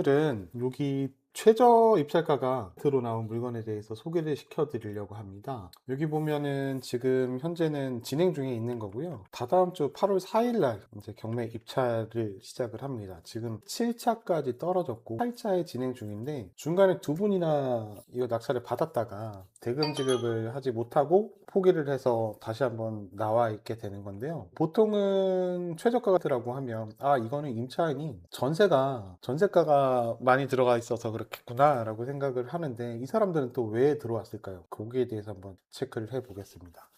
오늘은 여기 최저 입찰가가 들어 나온 물건에 대해서 소개를 시켜 드리려고 합니다. 여기 보면은 지금 현재는 진행 중에 있는 거고요. 다다음 주 8월 4일 날 이제 경매 입찰을 시작을 합니다. 지금 7차까지 떨어졌고 8차에 진행 중인데 중간에 두 분이나 이거 낙찰을 받았다가 대금 지급을 하지 못하고 포기를 해서 다시 한번 나와 있게 되는 건데요. 보통은 최저가라고 하면 이거는 임차인이 전세가가 많이 들어가 있어서 그렇겠구나 라고 생각을 하는데 이 사람들은 또 왜 들어왔을까요? 거기에 대해서 한번 체크를 해 보겠습니다.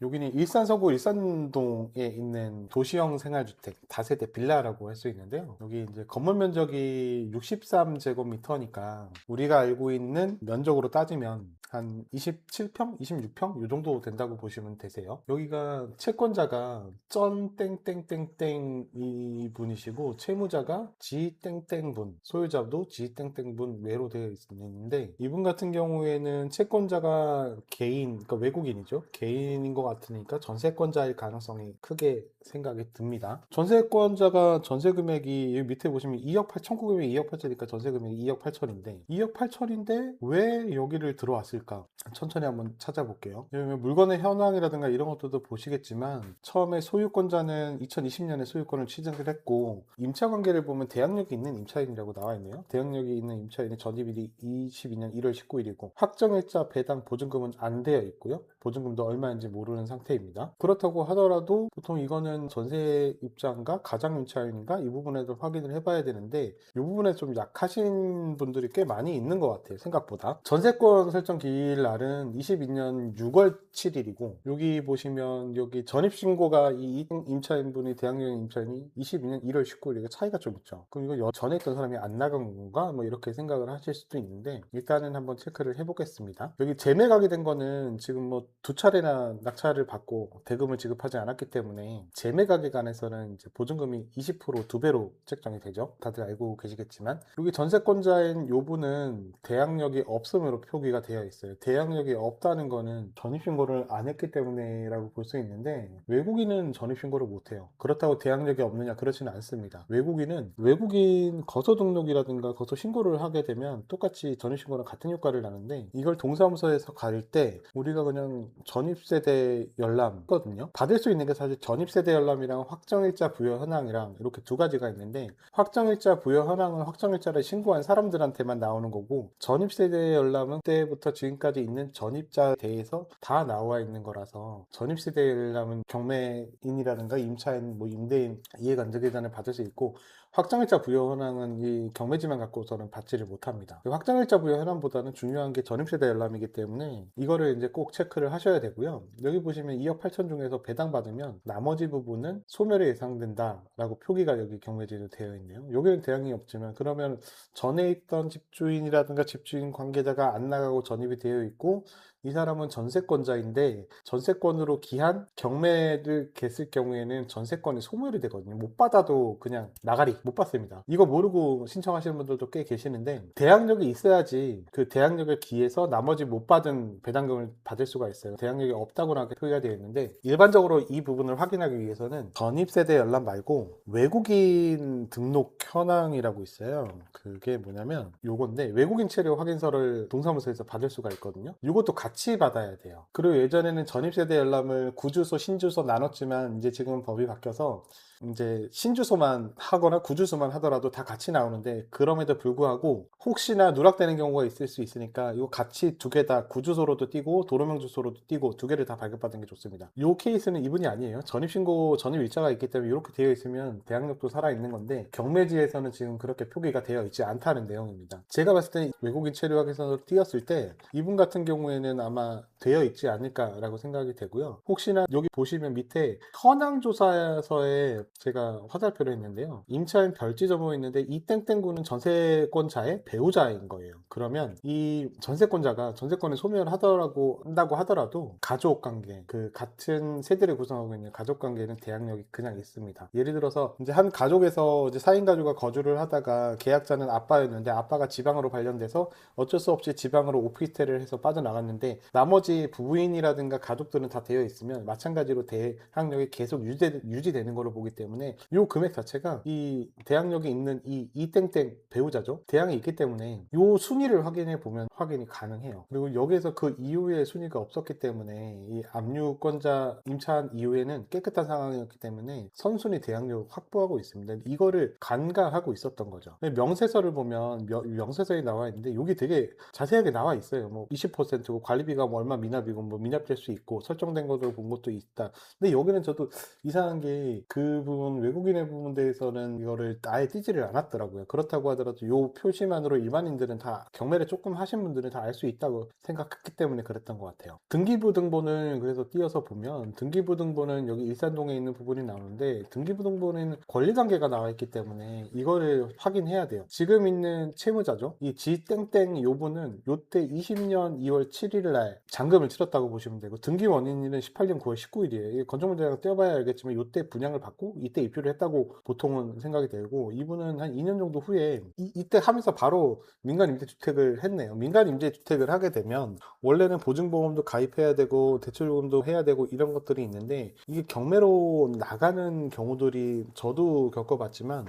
여기는 일산 서구 일산동에 있는 도시형 생활주택 다세대 빌라라고 할 수 있는데요. 여기 이제 건물 면적이 63제곱미터니까 우리가 알고 있는 면적으로 따지면 한 27평, 26평 이 정도 된다고 보시면 되세요. 여기가 채권자가 쩐 땡땡땡땡 이 분이시고 채무자가 지 땡땡분, 소유자도 지 땡땡분 외로 되어 있는데 이분 같은 경우에는 채권자가 개인, 그러니까 외국인이죠. 개인인 것 같으니까 전세권자일 가능성이 크게 생각이 듭니다. 전세권자가 전세 금액이 여기 밑에 보시면 2억 8천, 900이 2억 8천이니까 전세 금액이 2억 8천인데 2억 8천인데 왜 여기를 들어왔을까? 천천히 한번 찾아볼게요. 왜냐면 물건의 현황이라든가 이런 것들도 보시겠지만 처음에 소유권자는 2020년에 소유권을 취득을 했고 임차 관계를 보면 대항력이 있는 임차인이라고 나와 있네요. 대항력이 있는 임차인의 전입일이 22년 1월 19일이고 확정일자 배당 보증금은 안 되어 있고요. 보증금도 얼마인지 모르는 상태입니다. 그렇다고 하더라도 보통 이거는 전세 입장과 가장 임차인인가 이 부분에도 확인을 해봐야 되는데 이 부분에 좀 약하신 분들이 꽤 많이 있는 것 같아요. 생각보다. 전세권 설정 기일날은 22년 6월 7일이고 여기 보시면 여기 전입신고가 이 임차인분이 대학령 임차인이 22년 1월 19일 이게 차이가 좀 있죠. 그럼 이거 전에 있던 사람이 안 나간 건가? 뭐 이렇게 생각을 하실 수도 있는데 일단은 한번 체크를 해보겠습니다. 여기 재매각이 된 거는 지금 뭐 두 차례나 낙찰을 받고 대금을 지급하지 않았기 때문에 재매각에 관해서는 이제 보증금이 20% 두 배로 책정이 되죠. 다들 알고 계시겠지만 여기 전세권자인 요 분은 대항력이 없음으로 표기가 되어 있어요. 대항력이 없다는 거는 전입신고를 안 했기 때문에 라고 볼 수 있는데 외국인은 전입신고를 못해요. 그렇다고 대항력이 없느냐 그렇지는 않습니다. 외국인 거소 등록이라든가 거소 신고를 하게 되면 똑같이 전입신고랑 같은 효과를 나는데 이걸 동사무소에서 갈 때 우리가 그냥 전입세대 열람거든요. 받을 수 있는 게 사실 전입세대 열람이랑 확정일자 부여 현황이랑 이렇게 두 가지가 있는데 확정일자 부여 현황은 확정일자를 신고한 사람들한테만 나오는 거고 전입세대 열람은 그때부터 지금까지 있는 전입자에 대해서 다 나와 있는 거라서 전입세대 열람은 경매인이라든가 임차인, 뭐 임대인 이해관계자는 받을 수 있고 확정일자 부여 현황은 이 경매지만 갖고서는 받지를 못합니다. 확정일자 부여 현황보다는 중요한 게 전입세대 열람이기 때문에 이거를 이제 꼭 체크를 하셔야 되고요. 여기 보시면 2억 8천 중에서 배당받으면 나머지 부분은 소멸이 예상된다 라고 표기가 여기 경매지로 되어 있네요. 여기는 대항이 없지만 그러면 전에 있던 집주인이라든가 집주인 관계자가 안 나가고 전입이 되어 있고 이 사람은 전세권자인데 전세권으로 기한 경매를 겠을 경우에는 전세권이 소멸이 되거든요. 못 받아도 그냥 나가리 못 받습니다. 이거 모르고 신청하시는 분들도 꽤 계시는데 대항력이 있어야지 그 대항력을 기해서 나머지 못 받은 배당금을 받을 수가 있어요. 대항력이 없다고나 표기가 되어 있는데 일반적으로 이 부분을 확인하기 위해서는 전입세대 열람 말고 외국인 등록 현황이라고 있어요. 그게 뭐냐면 요건데 외국인 체류 확인서를 동사무소에서 받을 수가 있거든요. 이것도 같이 받아야 돼요. 그리고 예전에는 전입세대 열람을 구주소, 신주소 나눴지만 이제 지금 법이 바뀌어서 이제 신주소만 하거나 구주소만 하더라도 다 같이 나오는데 그럼에도 불구하고 혹시나 누락되는 경우가 있을 수 있으니까 이거 같이 두 개 다 구주소로도 띄고 도로명 주소로도 띄고 두 개를 다 발급받는 게 좋습니다. 이 케이스는 이분이 아니에요. 전입신고 전입일자가 있기 때문에 이렇게 되어 있으면 대항력도 살아있는 건데 경매지에서는 지금 그렇게 표기가 되어 있지 않다는 내용입니다. 제가 봤을 때 외국인 체류학에서 띄었을 때 이분 같은 경우에는 아마 되어 있지 않을까라고 생각이 되고요. 혹시나 여기 보시면 밑에 현황조사서에 제가 화살표를 했는데요. 임차인 별지 점호가 있는데 이 땡땡구는 전세권자의 배우자인 거예요. 그러면 이 전세권자가 전세권을 소멸을 한다고 하더라도 가족 관계, 그 같은 세대를 구성하고 있는 가족 관계는 대항력이 그냥 있습니다. 예를 들어서 이제 한 가족에서 이제 4인 가족과 거주를 하다가 계약자는 아빠였는데 아빠가 지방으로 발령돼서 어쩔 수 없이 지방으로 오피스텔을 해서 빠져나갔는데 나머지 부부인이라든가 가족들은 다 되어 있으면 마찬가지로 대항력이 계속 유지되는 걸로 보기 때문에 이 금액 자체가 이 대항력이 있는 이 이땡땡 배우자죠. 대항이 있기 때문에 이 순위를 확인해 보면 확인이 가능해요. 그리고 여기에서 그 이후에 순위가 없었기 때문에 이 압류권자 임차한 이후에는 깨끗한 상황이었기 때문에 선순위 대항력 확보하고 있습니다. 이거를 간과하고 있었던 거죠. 명세서를 보면 명세서에 나와 있는데 여기 되게 자세하게 나와 있어요. 뭐 20%고 관리비가 뭐 얼마 미납이고 뭐 미납될 수 있고 설정된 것으로 본 것도 있다. 근데 여기는 저도 이상한 게 그 부분 외국인의 부분 대해서는 이거를 아예 띄지를 않았더라고요. 그렇다고 하더라도 요 표시만으로 일반인들은 다 경매를 조금 하신 분들은 다 알 수 있다고 생각했기 때문에 그랬던 것 같아요. 등기부등본을 그래서 띄어서 보면 등기부등본은 여기 일산동에 있는 부분이 나오는데 등기부등본에는 권리관계가 나와 있기 때문에 이거를 확인해야 돼요. 지금 있는 채무자죠. 이 지땡땡 요분은 요때 20년 2월 7일 날 잔금을 치렀다고 보시면 되고 등기 원인일은 18년 9월 19일이에요. 건축문제랑 떼어봐야 알겠지만 요때 분양을 받고 이때 입주를 했다고 보통은 생각이 되고 이분은 한 2년 정도 후에 이때 하면서 바로 민간임대주택을 했네요. 민간임대주택을 하게 되면 원래는 보증보험도 가입해야 되고 대출요금도 해야 되고 이런 것들이 있는데 이게 경매로 나가는 경우들이 저도 겪어봤지만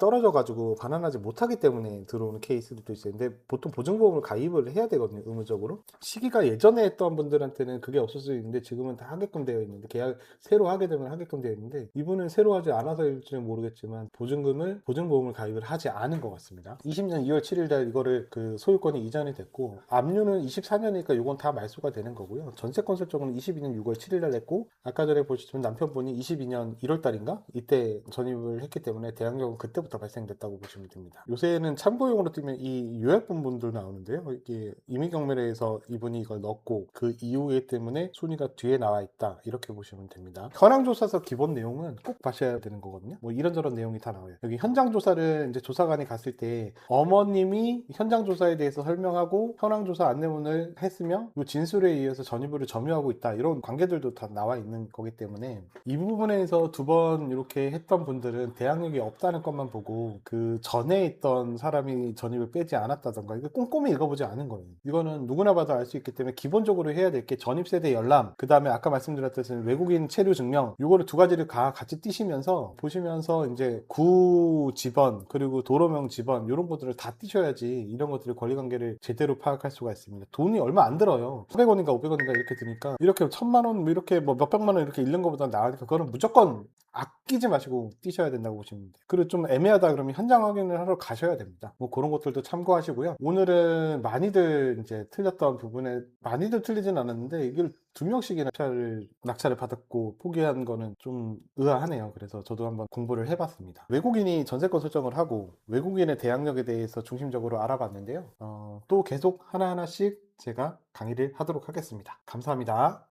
떨어져가지고 반환하지 못하기 때문에 들어오는 케이스들도 있어요. 근데 보통 보증보험을 가입을 해야 되거든요, 의무적으로. 시기가 예전에 했던 분들한테는 그게 없을 수 있는데 지금은 다 하게끔 되어 있는데 계약 새로 하게 되면 하게끔 되어 있는데 이분은 새로 하지 않아서일지는 모르겠지만 보증보험을 가입을 하지 않은 것 같습니다. 20년 2월 7일 날 이거를 그 소유권이 이전이 됐고 압류는 24년이니까 이건 다 말소가 되는 거고요. 전세권 설정은 22년 6월 7일 날 했고 아까 전에 보시면 남편분이 22년 1월 달인가 이때 전입을 했기 때문에 대항력은 그때부터 발생됐다고 보시면 됩니다. 요새는 참고용으로 뜨면 이 요약본분들 나오는데요. 이게 임의경매에서 이분이 이걸 넣고 그 이후에 때문에 순위가 뒤에 나와 있다 이렇게 보시면 됩니다. 현황조사서 기본 내용은 꼭 봐셔야 되는 거거든요. 뭐 이런저런 내용이 다 나와요. 여기 현장조사를 이제 조사관이 갔을 때 어머님이 현장조사에 대해서 설명하고 현황조사 안내문을 했으며 이 진술에 의해서 전입을 점유하고 있다 이런 관계들도 다 나와 있는 거기 때문에 이 부분에서 두 번 이렇게 했던 분들은 대항력이 없다는 것만 보고 그 전에 있던 사람이 전입을 빼지 않았다던가 이거 꼼꼼히 읽어보지 않은 거예요. 이거는 누구나 봐도 알 수 있기 때문에 기본적으로 해야 될 게 전입세대 열람 그 다음에 아까 말씀드렸듯이 외국인 체류 증명 요거를 두 가지를 같이 띄시면서 보시면서 이제 구 지번 그리고 도로명 지번 이런 것들을 다 띄셔야지 이런 것들의 권리관계를 제대로 파악할 수가 있습니다. 돈이 얼마 안 들어요. 400원인가 500원인가 이렇게 드니까 이렇게 1000만 원 이렇게 뭐 몇백만 원 이렇게 잃는 것보다 나으니까 그거는 무조건 아끼지 마시고 뛰셔야 된다고 보시면 돼요. 그리고 좀 애매하다 그러면 현장 확인을 하러 가셔야 됩니다. 뭐 그런 것들도 참고하시고요. 오늘은 많이들 이제 틀렸던 부분에 많이들 틀리진 않았는데 이걸 2명씩이나 낙찰을 받았고 포기한 거는 좀 의아하네요. 그래서 저도 한번 공부를 해봤습니다. 외국인이 전세권 설정을 하고 외국인의 대항력에 대해서 중심적으로 알아봤는데요. 또 계속 하나하나씩 제가 강의를 하도록 하겠습니다. 감사합니다.